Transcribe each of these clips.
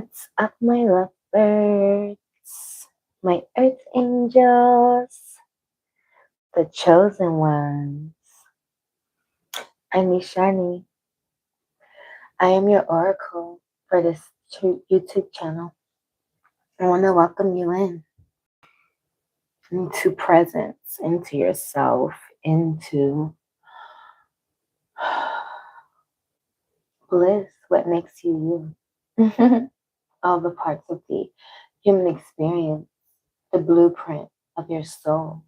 What's up, my lovebirds? My earth angels, the chosen ones. I'm Nishani. I am your oracle for this YouTube channel. I want to welcome you into presence, into yourself, into bliss, what makes you you. All the parts of the human experience, the blueprint of your soul.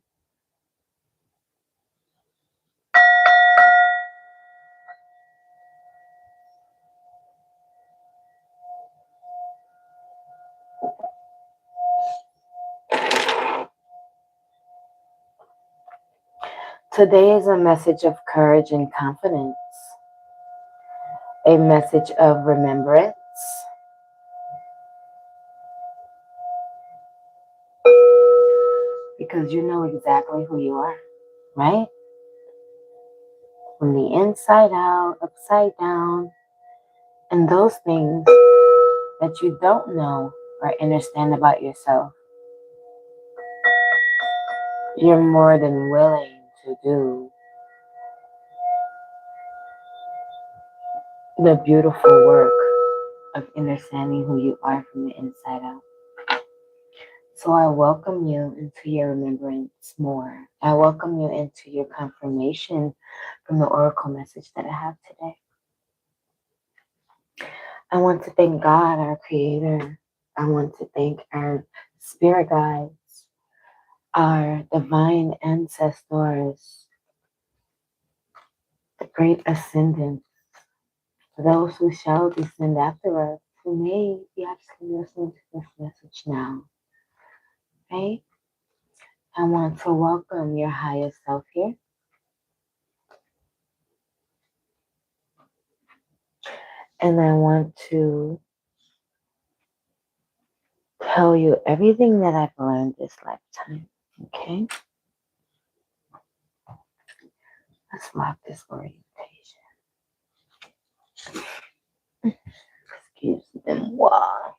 Today is a message of courage and confidence, a message of remembrance, because you know exactly who you are, right? From the inside out, upside down, and those things that you don't know or understand about yourself, you're more than willing to do the beautiful work of understanding who you are from the inside out. So I welcome you into your remembrance more. I welcome you into your confirmation from the oracle message that I have today. I want to thank God, our creator. I want to thank our spirit guides, our divine ancestors, the great ascendants, those who shall descend after us, who may be actually listening to this message now, right? I want to welcome your highest self here. And I want to tell you everything that I've learned this lifetime, okay? Let's lock this orientation. Excuse moi.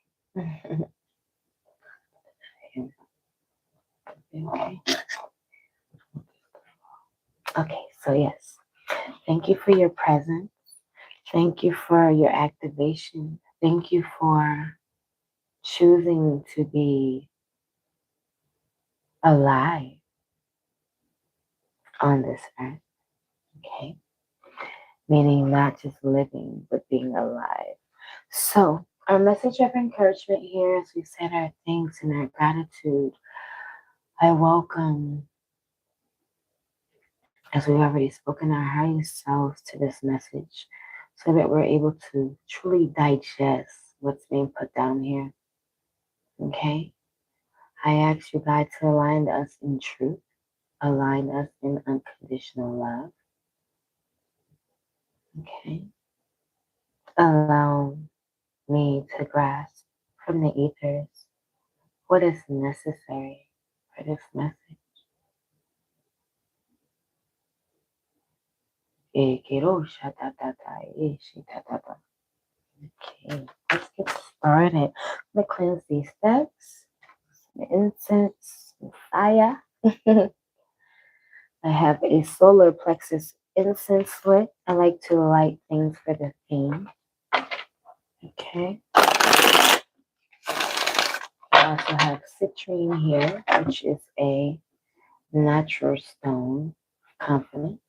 Okay, so yes, thank you for your presence. Thank you for your activation. Thank you for choosing to be alive on this earth, okay? Meaning not just living, but being alive. So, our message of encouragement here, as we said our thanks and our gratitude, I welcome, as we've already spoken, our highest selves to this message so that we're able to truly digest what's being put down here. Okay? I ask you, God, to align us in truth, align us in unconditional love. Okay? Allow me to grasp from the ethers what is necessary for this message. Okay, let's get started. I'm gonna cleanse these steps, some incense, some fire. I have a solar plexus incense lit. I like to light things for the theme. Okay. I also have citrine here, which is a natural stone of confidence.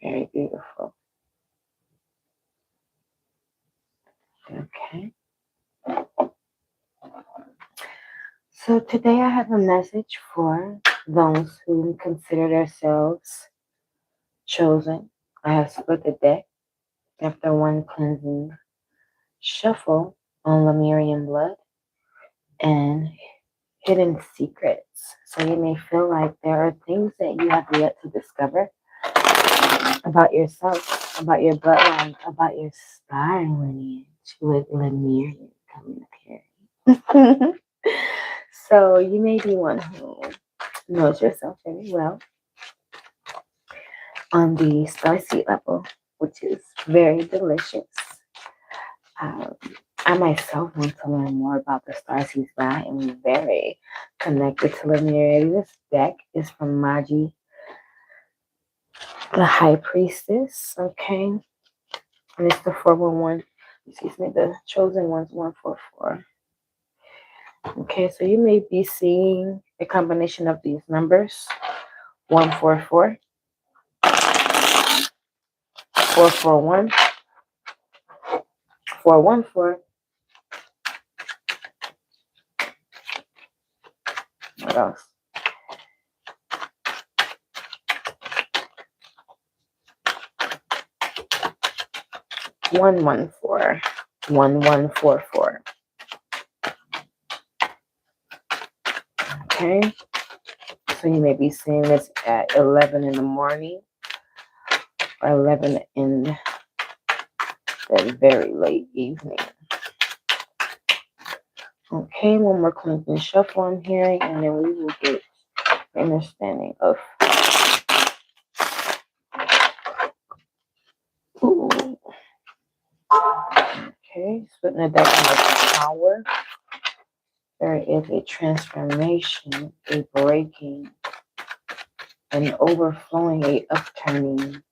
Very beautiful. Okay. So today I have a message for those who consider themselves chosen. I have split the deck after one cleansing shuffle on Lemurian blood and hidden secrets. So you may feel like there are things that you have yet to discover about yourself, about your bloodline, about your star lineage with Lemurian coming up here. So you may be one who knows yourself very well on the starseed level, which is very delicious. I myself want to learn more about the starseeds, but I am very connected to linearity. This deck is from Maji, the High Priestess, okay? And it's the 411. Excuse me, the chosen one's 144. Okay, so you may be seeing a combination of these numbers: 144, 441, 414. What else? 114, 1144. Okay, so you may be seeing this at 11 in the morning or 11 in the very late evening. Okay, one more cleansing shuffle I'm hearing, and then we will get understanding of. Ooh. Okay, splitting the deck on the Tower. There is a transformation, a breaking, an overflowing, a upturning,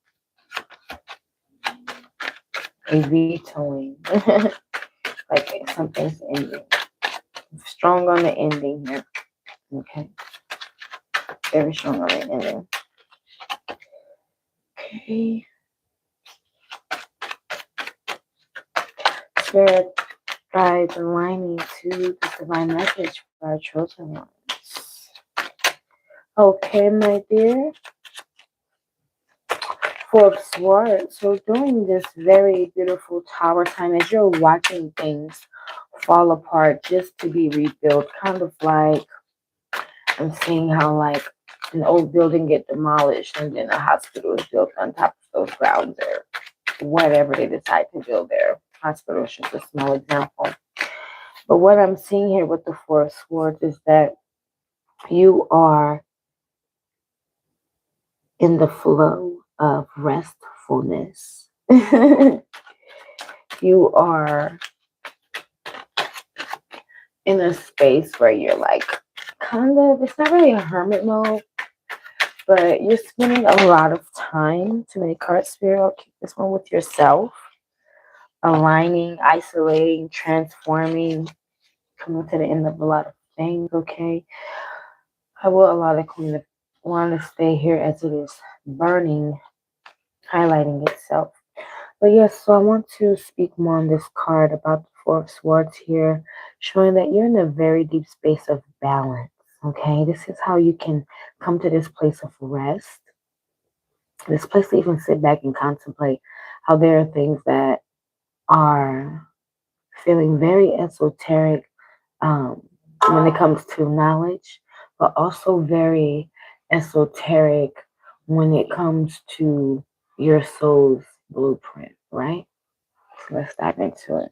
a vetoing. Like something's ending. Strong on the ending here. Okay. Very strong on the ending. Okay. Spirit guides aligning to the divine message for our chosen ones. Okay, my dear. Four of Swords. So during this very beautiful tower time, as you're watching things fall apart just to be rebuilt, kind of like I'm seeing how like an old building get demolished and then a hospital is built on top of those grounds or whatever they decide to build there. Hospital is just a small example. But what I'm seeing here with the Four of Swords is that you are in the flow of restfulness. You are in a space where you're like kind of, it's not really a hermit mode, but you're spending a lot of time, to many cards, Spirit. I'll keep this one with yourself, aligning, isolating, transforming, coming to the end of a lot of things. Okay, I will allow the Queen of Wands to stay here as it is burning, highlighting itself. But yes, so I want to speak more on this card about the Four of Swords here, showing that you're in a very deep space of balance. Okay, this is how you can come to this place of rest, this place to even sit back and contemplate how there are things that are feeling very esoteric when it comes to knowledge, but also very esoteric when it comes to your soul's blueprint, right? So let's dive into it.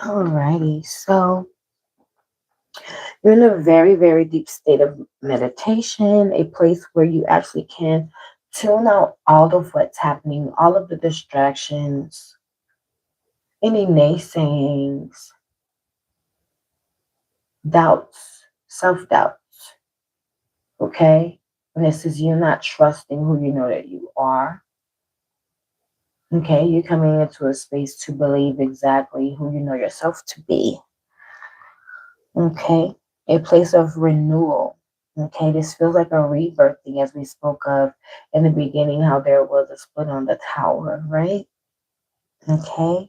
Alrighty, so you're in a very, very deep state of meditation, a place where you actually can tune out all of what's happening, all of the distractions, any naysayings, doubts, self-doubts, okay? And this is you not trusting who you know that you are. Okay, you're coming into a space to believe exactly who you know yourself to be. Okay, a place of renewal. Okay, this feels like a rebirthing, as we spoke of in the beginning, how there was a split on the tower, right? Okay,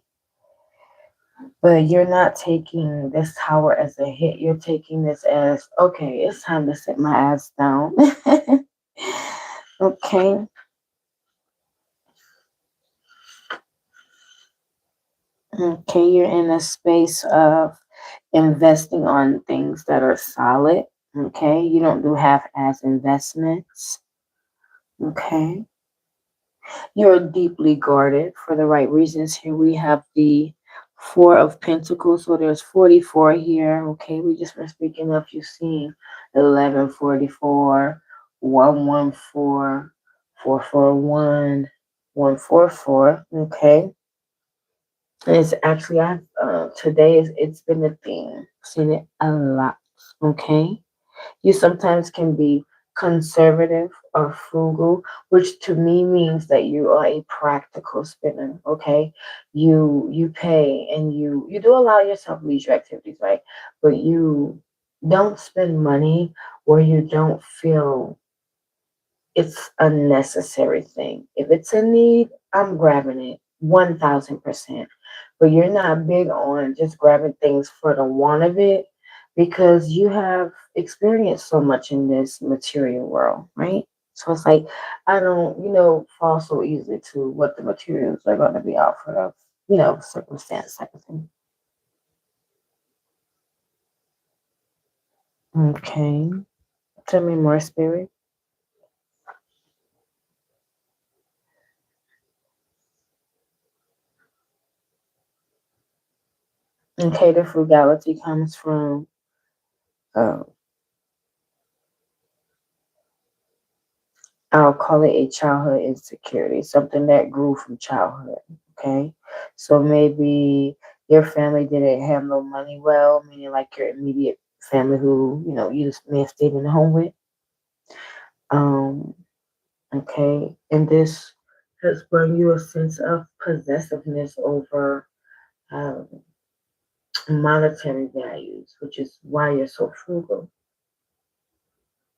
but you're not taking this tower as a hit. You're taking this as, okay, it's time to sit my ass down. Okay. Okay, you're in a space of investing on things that are solid. Okay, you don't do half-ass investments. Okay. You're deeply guarded for the right reasons. Here we have the Four of Pentacles. So there's 44 here. Okay, we just were speaking of you seeing 1144, 114, 441, 144. Okay. And it's actually today is it's been a theme. I've seen it a lot. Okay. You sometimes can be conservative or frugal, which to me means that you are a practical spinner. Okay, you pay and you do allow yourself leisure activities, right? But you don't spend money where you don't feel it's a necessary thing. If it's a need, I'm grabbing it 1000%. But you're not big on just grabbing things for the want of it because you have experienced so much in this material world, right? So it's like, I don't, fall so easily to what the materials are going to be offered of, circumstance type of thing. Okay. Tell me more, Spirit. Okay, the frugality comes from uh, I'll call it a childhood insecurity, something that grew from childhood. Okay. So maybe your family didn't handle money well, meaning like your immediate family who, you just may have stayed in the home with. Um, okay. And this has brought you a sense of possessiveness over um, monetary values, which is why you're so frugal.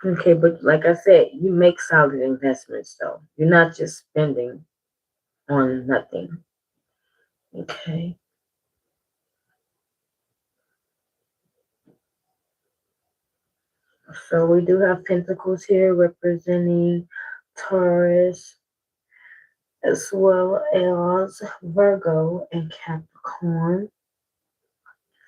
Okay, but like I said, you make solid investments though. You're not just spending on nothing. Okay. So we do have Pentacles here representing Taurus as well as Virgo and Capricorn.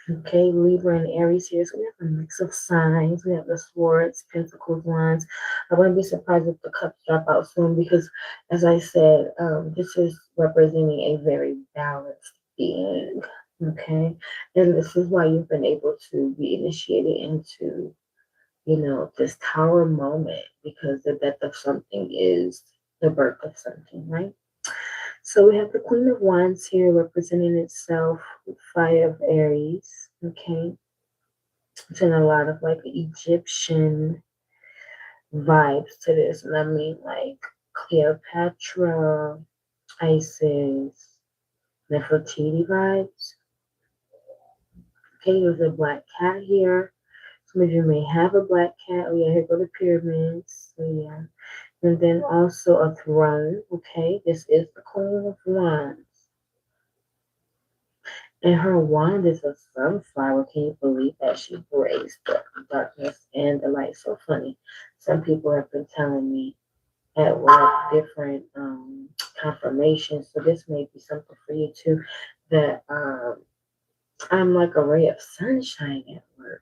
Okay, Libra and Aries here. So we have a mix of signs. We have the Swords, Pentacles, Wands. I wouldn't be surprised if the cups drop out soon because, as I said, this is representing a very balanced being. Okay, and this is why you've been able to be initiated into this tower moment because the death of something is the birth of something, right? So we have the Queen of Wands here representing itself with Fire of Aries. Okay. It's in a lot of like Egyptian vibes to this. And I mean like Cleopatra, Isis, Nefertiti vibes. Okay, there's a black cat here. Some of you may have a black cat. Oh yeah, here go the pyramids. So yeah. And then also a throne. Okay, this is the Queen of Wands. And her wand is a sunflower. Can you believe that she brings the darkness and the light? So funny. Some people have been telling me at work different confirmations. So this may be something for you too. That I'm like a ray of sunshine at work.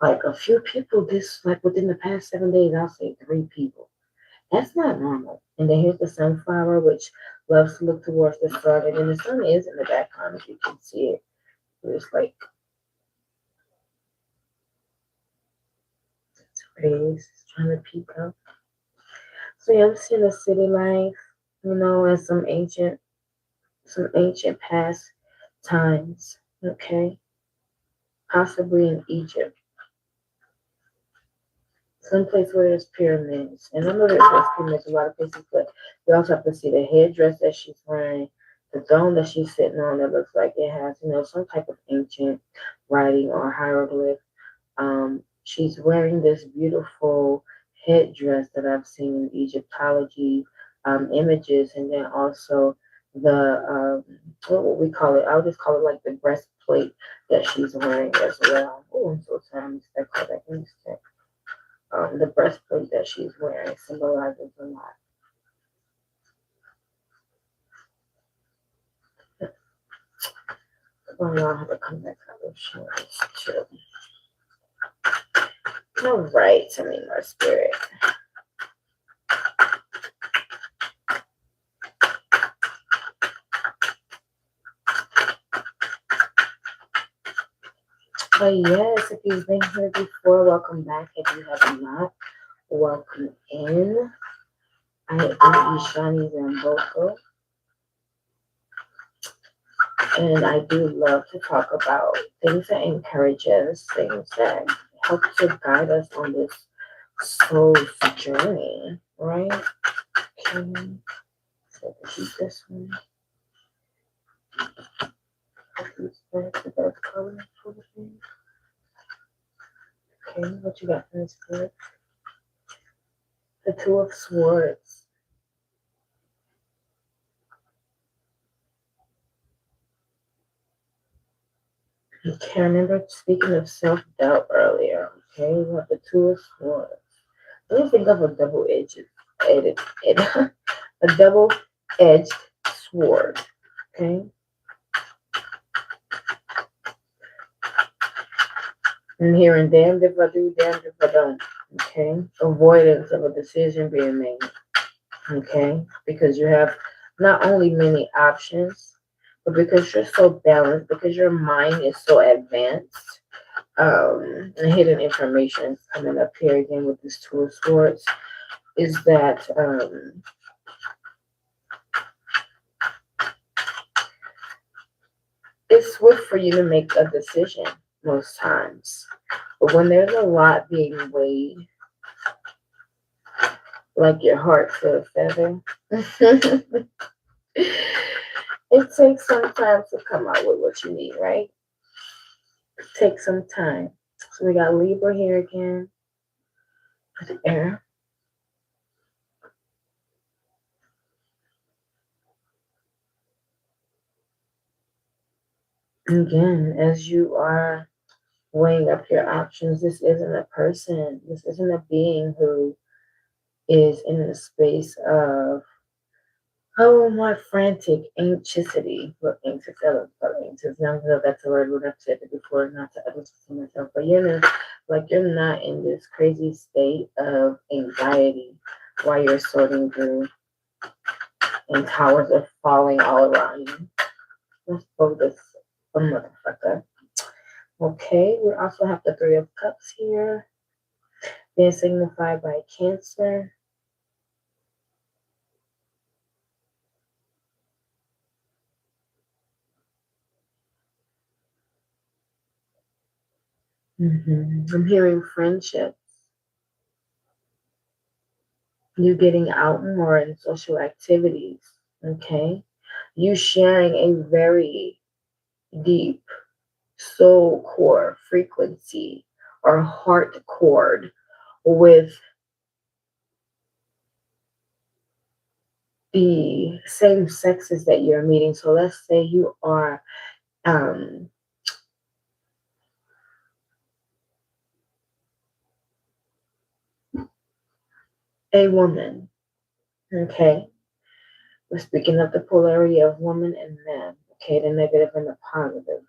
Like a few people, this like within the past 7 days, I'll say 3 people. That's not normal. And then here's the sunflower, which loves to look towards the sun. And then the sun is in the background, if you can see it. It's like, it's pretty. It's trying to peek up. So yeah, I'm seeing a city life, and some ancient past times. Okay, possibly in Egypt, someplace where there's pyramids. And I know there's pyramids a lot of places, but you also have to see the headdress that she's wearing, the throne that she's sitting on that looks like it has, some type of ancient writing or hieroglyph. She's wearing this beautiful headdress that I've seen in Egyptology images, and then also the what would we call it? I'll just call it like the breastplate that she's wearing as well. Oh, I'm so sorry, I'm stuck with that. The breastplate that she's wearing symbolizes a lot. Oh no, I have to come back out of insurance too. All right, tell me more, Spirit. But yes, if you've been here before, welcome back. If you have not, welcome in. I am Ishani Zamboko, and I do love to talk about things that encourage us, things that help to guide us on this soul's journey, right? Okay, so keep this one. Okay, what you got from this book? The Two of Swords. Okay, I remember speaking of self-doubt earlier. Okay, we have the Two of Swords. Let me think of a double-edged, a double-edged sword. Okay. I'm hearing damned if I do, damned if I don't. Okay. Avoidance of a decision being made. Okay. Because you have not only many options, but because you're so balanced, because your mind is so advanced. And hidden information is coming up here again with this Two of Swords is that it's swift for you to make a decision most times. But when there's a lot being weighed, like your heart to a feather, it takes some time to come out with what you need, right? It takes some time. So we got Libra here again with air. Again, as you are weighing up your options, this isn't a person, this isn't a being who is in a space of, oh, my frantic anxiously. Look, anxious, I don't anxious. Now I know that's a word, I've said it before, not to others to myself, but you're not in this crazy state of anxiety while you're sorting through and towers are falling all around you. Let's focus a motherfucker. Okay, we also have the Three of Cups here, being signified by Cancer. I'm hearing friendships. You getting out more in social activities. Okay. You sharing a very deep soul core frequency or heart chord with the same sexes that you're meeting. So let's say you are a woman. Okay. We're speaking of the polarity of woman and man. Okay, the negative and the positive.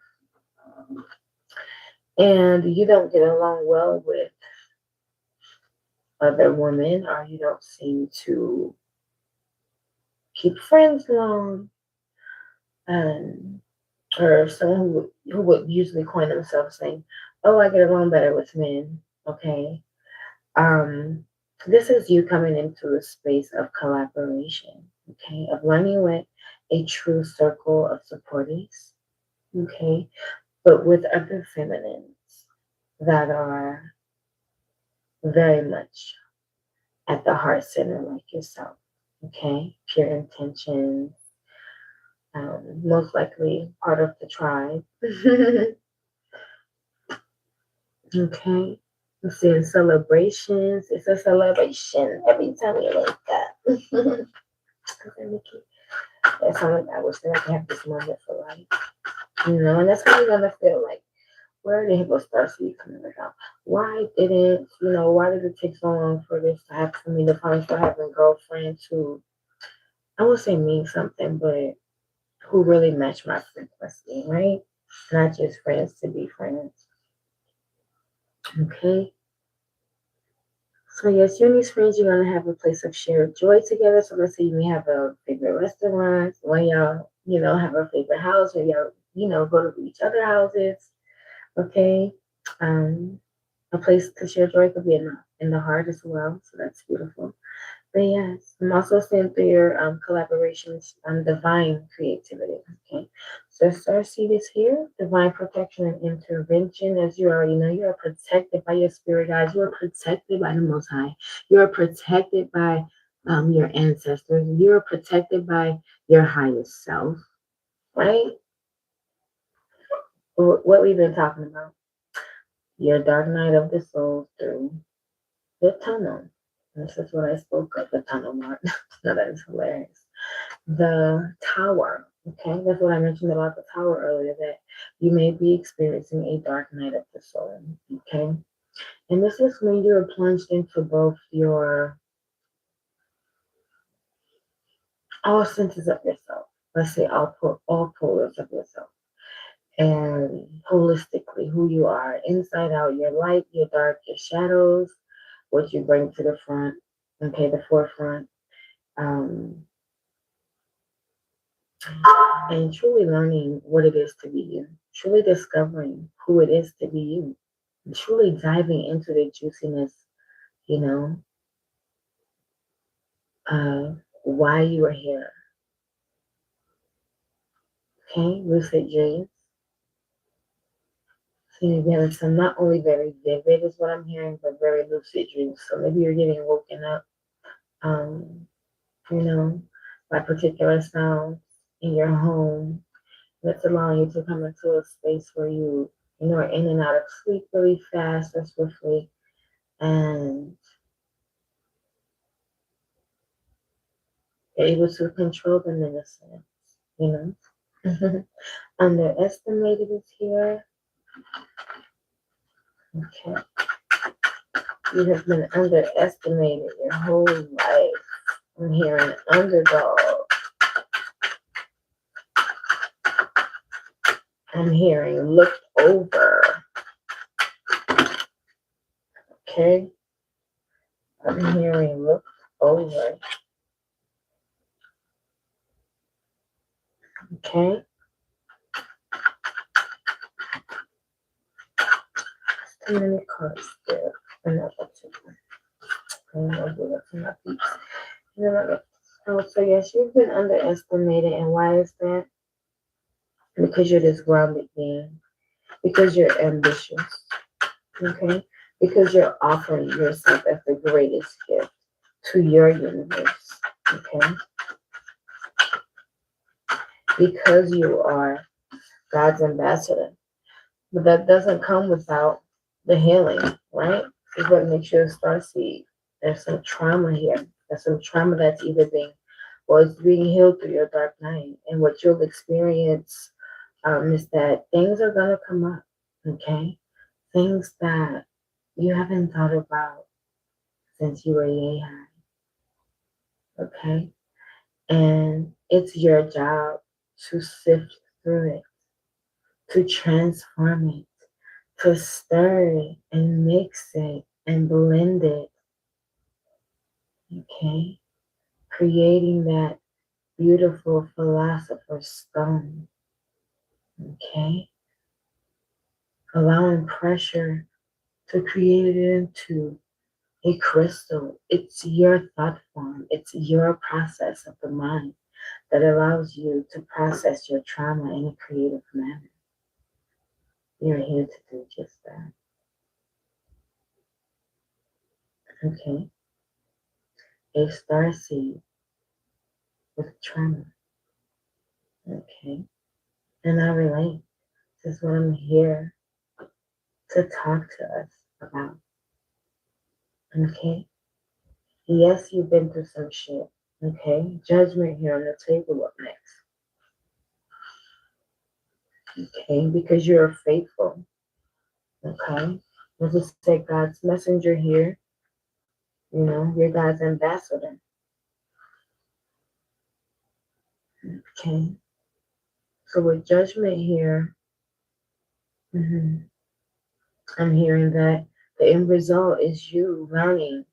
And you don't get along well with other women, or you don't seem to keep friends long, or someone who would usually coin themselves saying, "Oh, I get along better with men." Okay, this is you coming into a space of collaboration. Okay, of learning with a true circle of supportees. Okay, but with other feminines that are very much at the heart center like yourself. Okay, pure intentions, most likely part of the tribe. Okay, I'm seeing celebrations. It's a celebration every time you look that. That sounds like I wish that I could have this moment for life. And that's when you're gonna feel like, where did people start seed coming from? Why why did it take so long for this to happen for me to finally start having girlfriends who, I would say, mean something, but who really match my frequency, right? Not just friends to be friends. Okay. So yes, you and these friends, you're gonna have a place of shared joy together. So let's say you may have a favorite restaurant, when y'all, have a favorite house, or y'all, go to each other houses. Okay. A place to share joy could be in the heart as well. So that's beautiful. But yes, I'm also seeing through your collaborations on divine creativity. Okay. So Starseed is here, divine protection and intervention. As you already know, you are protected by your spirit guides. You are protected by the Most High. You are protected by your ancestors. You are protected by your highest self, right? What we've been talking about. Your dark night of the soul through the tunnel. This is what I spoke of, the tunnel mark. No, that is hilarious. The tower. Okay, that's what I mentioned about the tower earlier, that you may be experiencing a dark night of the soul. Okay, and this is when you're plunged into both your all senses of yourself. Let's say all polars of yourself, and holistically who you are, inside out, your light, your dark, your shadows, what you bring to the front. Okay, the forefront. Um, and truly learning what it is to be you, truly discovering who it is to be you, truly diving into the juiciness, you know, of why you are here. Okay, lucid dreams. So you're getting some not only very vivid is what I'm hearing, but very lucid dreams. So maybe you're getting woken up, um, you know, by particular sounds in your home that's allowing you to come into a space where you are in and out of sleep really fast or swiftly, and you're able to control them in a sense, you know. Underestimated is here. Okay. You have been underestimated your whole life. I'm hearing underdog. I'm hearing looked over. Okay. I'm hearing looked over. Okay. Too many cards there. Another two. I'm gonna do that to my peeps. Oh, so yes, you've been underestimated, and why is that? Because you're this grounded being. Because you're ambitious. Okay? Because you're offering yourself as the greatest gift to your universe. Okay? Because you are God's ambassador. But that doesn't come without the healing, right? Is what makes you a starseed. There's some trauma here. There's some trauma that's either being healed through your dark night. And what you'll experience is that things are gonna come up, okay? Things that you haven't thought about since you were yay high, okay? And it's your job to sift through it, to transform it, to stir it and mix it and blend it, okay? Creating that beautiful philosopher's stone, okay? Allowing pressure to create it into a crystal. It's your thought form. It's your process of the mind that allows you to process your trauma in a creative manner. You're here to do just that. Okay. A starseed with trauma. Okay. And I relate. This is what I'm here to talk to us about. Okay. Yes, you've been through some shit. Okay. Judgment here on the table up next. Okay. Because you're faithful. Okay. As I said, God's messenger here. You know, you're God's ambassador. Okay. So with judgment here, I'm hearing that the end result is you learning,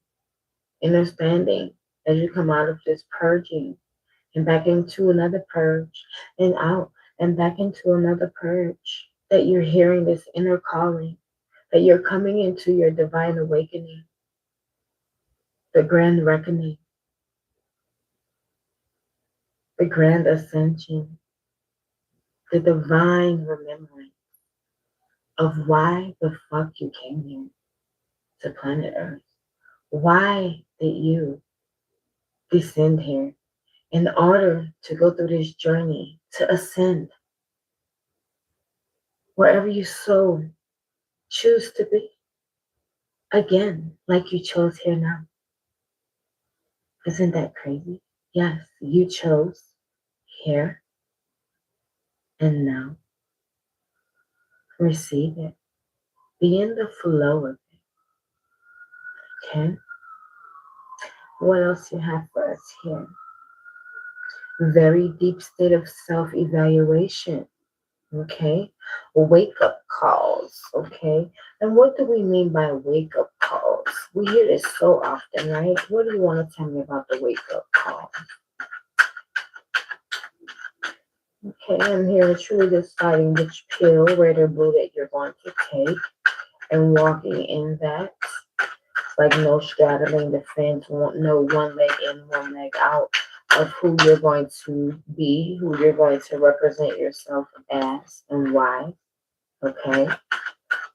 understanding as you come out of this purging and back into another purge and out and back into another purge. that you're hearing this inner calling, that you're coming into your divine awakening, the grand reckoning, the grand ascension, the divine remembering of why the fuck you came here to planet Earth. Why did you descend here in order to go through this journey to ascend wherever you so choose to be? Again, like you chose here now. Isn't that crazy? Yes, you chose here and now. Receive it. Be in the flow of it. Okay? What else you have for us here? Very deep state of self-evaluation. Okay? Wake up calls. Okay? And what do we mean by wake up calls? We hear this so often, right? What do you want to tell me about the wake up call? Okay, I'm here truly deciding which pill, red or blue, that you're going to take and walking in that. Like no straddling the fence, no one leg in, one leg out of who you're going to be, who you're going to represent yourself as and why. Okay?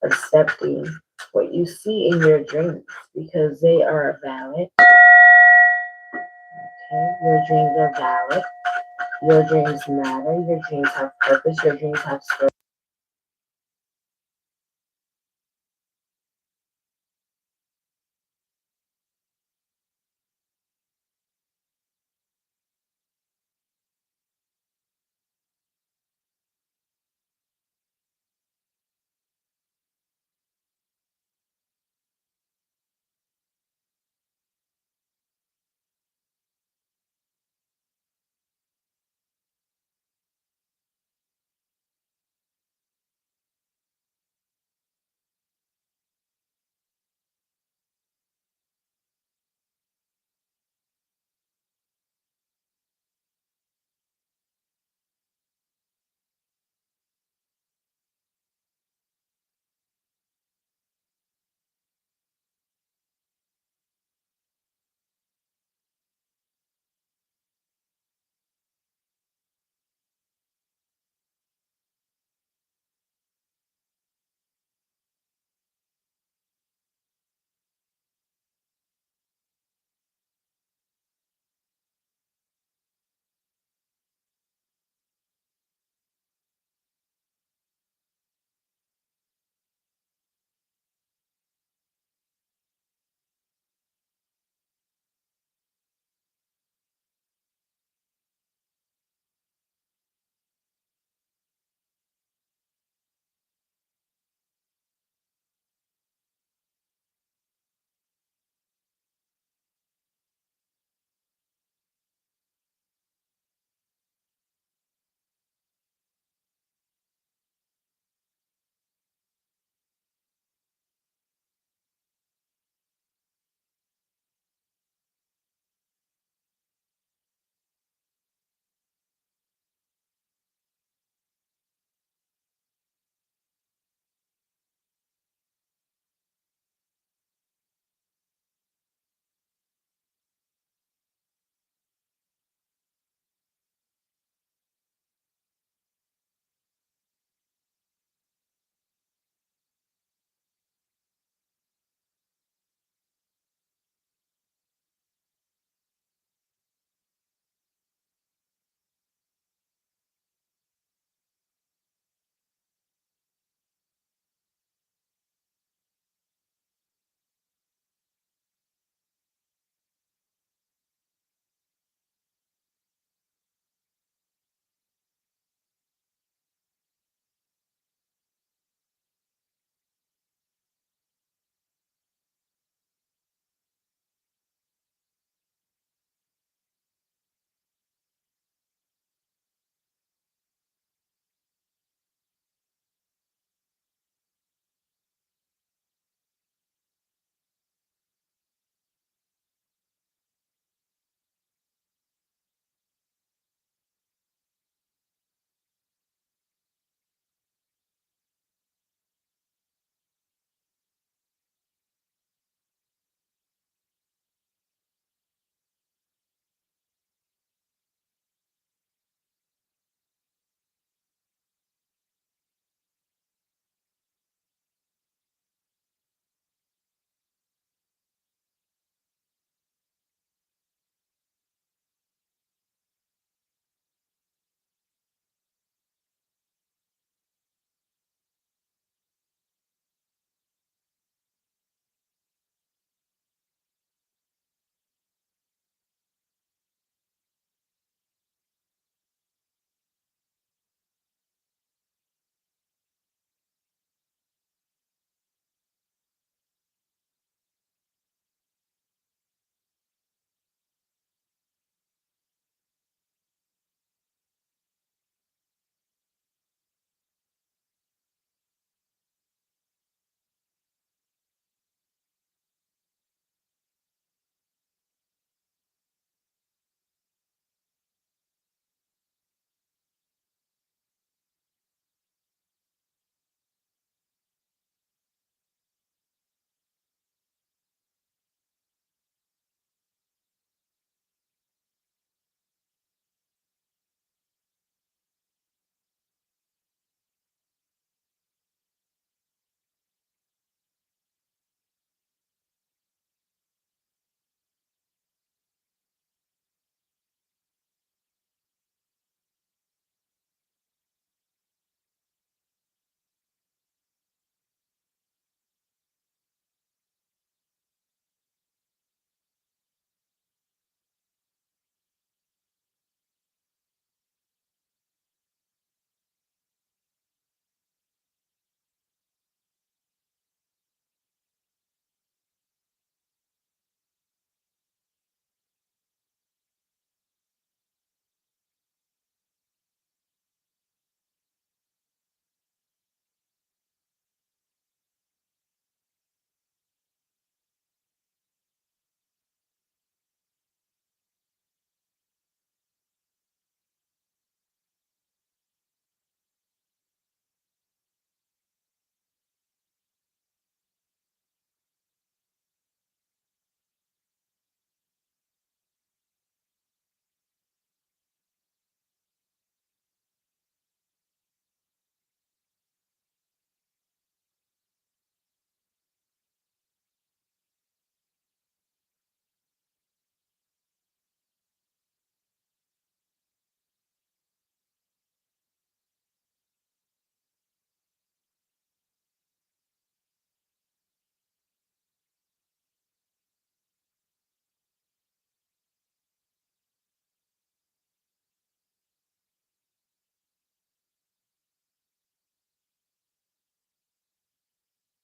Accepting what you see in your dreams because they are valid. Okay? Your dreams are valid. Your dreams matter. Your dreams have purpose. Your dreams have story.